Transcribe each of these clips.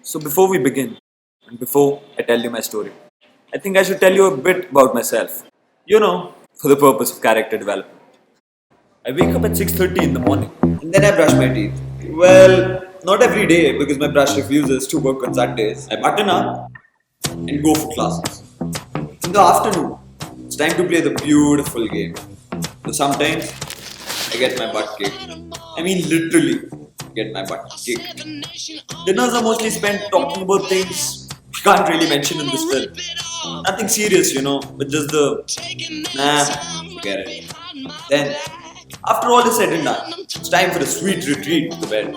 So before we begin, and before I tell you my story, I think I should tell you a bit about myself. For the purpose of character development. I wake up at 6:30 in the morning and then I brush my teeth. Well, not every day because my brush refuses to work on Sundays. I button up and go for classes. In the afternoon, it's time to play the beautiful game. So sometimes I get my butt kicked. I mean literally get my butt kicked. Dinners are mostly spent talking about things we can't really mention in this film. Nothing serious, but just forget it. Then, after all is said and done, it's time for a sweet retreat to the bed.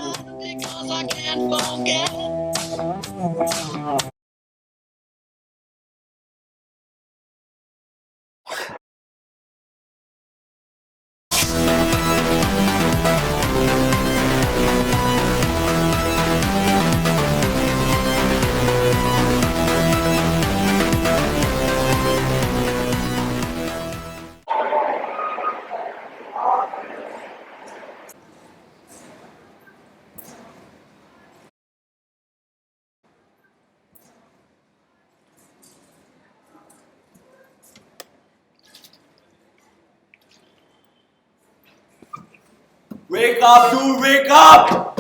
Wake up, dude, wake up!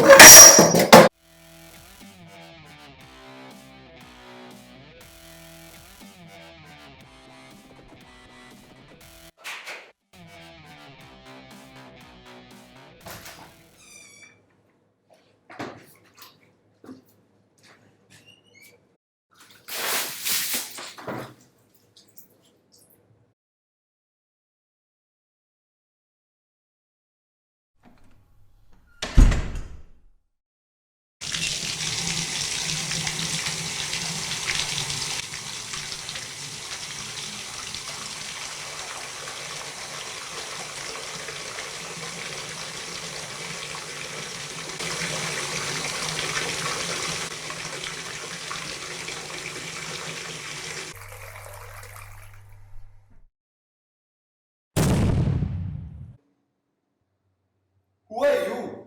Who are you?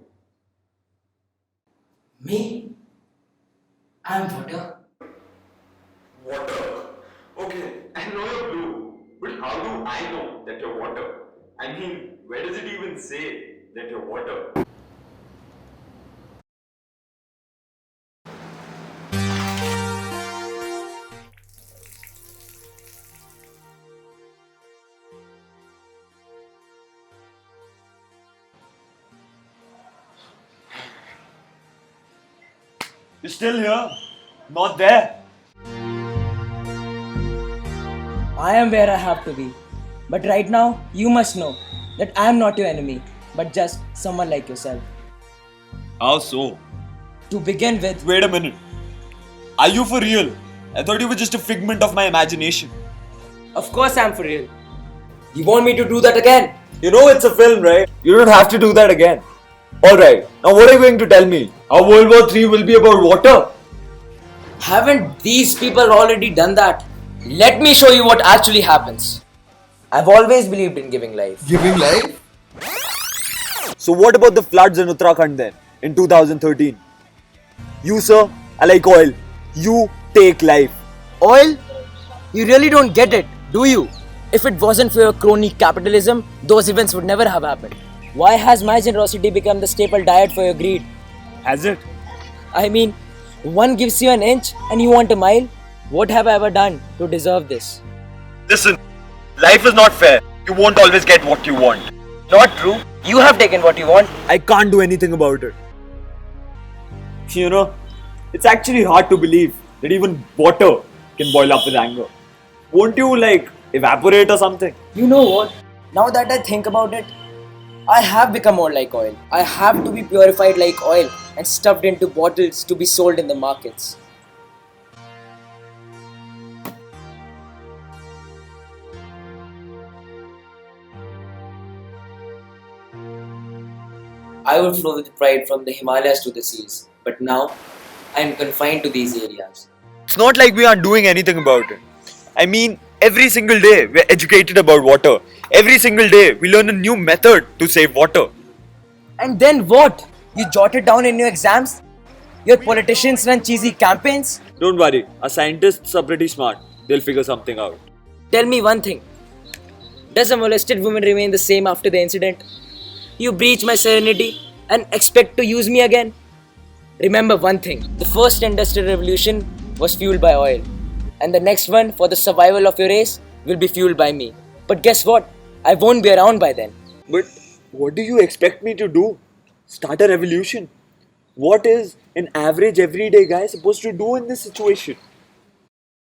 Me? I'm water. Water. Okay, I know you're blue, but how do I know that you're water? I mean, where does it even say that you're water? You're still here? Not there? I am where I have to be. But right now, you must know that I am not your enemy, but just someone like yourself. How so? To begin with, Wait a minute. Are you for real? I thought you were just a figment of my imagination. of course I'm for real. You want me to do that again? You know it's a film, right? You don't have to do that again. Alright, now what are you going to tell me? How World War III will be about water? Haven't these people already done that? Let me show you what actually happens. I've always believed in giving life. Giving life? So what about the floods in Uttarakhand then, in 2013? You sir, I like oil. You take life. Oil? You really don't get it, do you? If it wasn't for your crony capitalism, those events would never have happened. Why has my generosity become the staple diet for your greed? Has it? I mean, one gives you an inch and you want a mile? What have I ever done to deserve this? Listen, life is not fair. You won't always get what you want. Not true. You have taken what you want. I can't do anything about it. It's actually hard to believe that even water can boil up with anger. Won't you evaporate or something? You know what? Now that I think about it, I have become more like oil. I have to be purified like oil and stuffed into bottles to be sold in the markets. I would flow with pride from the Himalayas to the seas, but now I am confined to these areas. It's not like we aren't doing anything about it. I mean, every single day we're educated about water. Every single day we learn a new method to save water. And then what? You jot it down in your exams? Your politicians run cheesy campaigns? Don't worry, our scientists are pretty smart. They'll figure something out. Tell me one thing. Does a molested woman remain the same after the incident? You breach my serenity and expect to use me again? Remember one thing. The first industrial revolution was fueled by oil. And the next one, for the survival of your race, will be fueled by me. But guess what? I won't be around by then. But what do you expect me to do? Start a revolution? What is an average everyday guy supposed to do in this situation?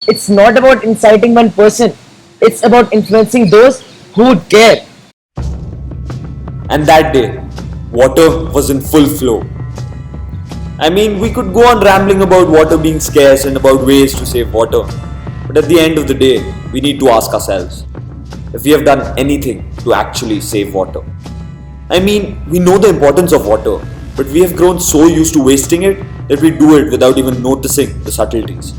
It's not about inciting one person. It's about influencing those who would care. And that day, water was in full flow. I mean, we could go on rambling about water being scarce and about ways to save water. But at the end of the day, we need to ask ourselves if we have done anything to actually save water. I mean, we know the importance of water, but we have grown so used to wasting it that we do it without even noticing the subtleties.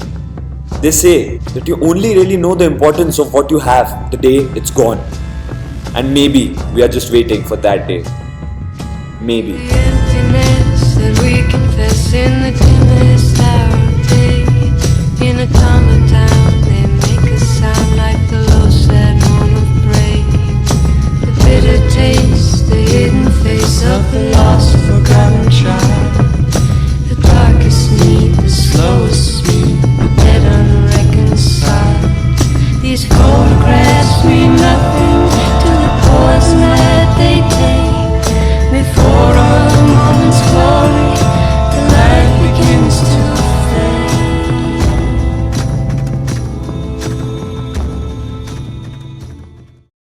They say that you only really know the importance of what you have the day it's gone. And maybe we are just waiting for that day. Maybe. The emptiness that we confess in the dimmest hour of day. In a calmer town, they make us sound like the low sad moan of prey. The bitter taste, the hidden face of the lost, forgotten child. The darkest need, the slowest speed, the dead unreconciled. These photographs mean nothing to the poison that they take before a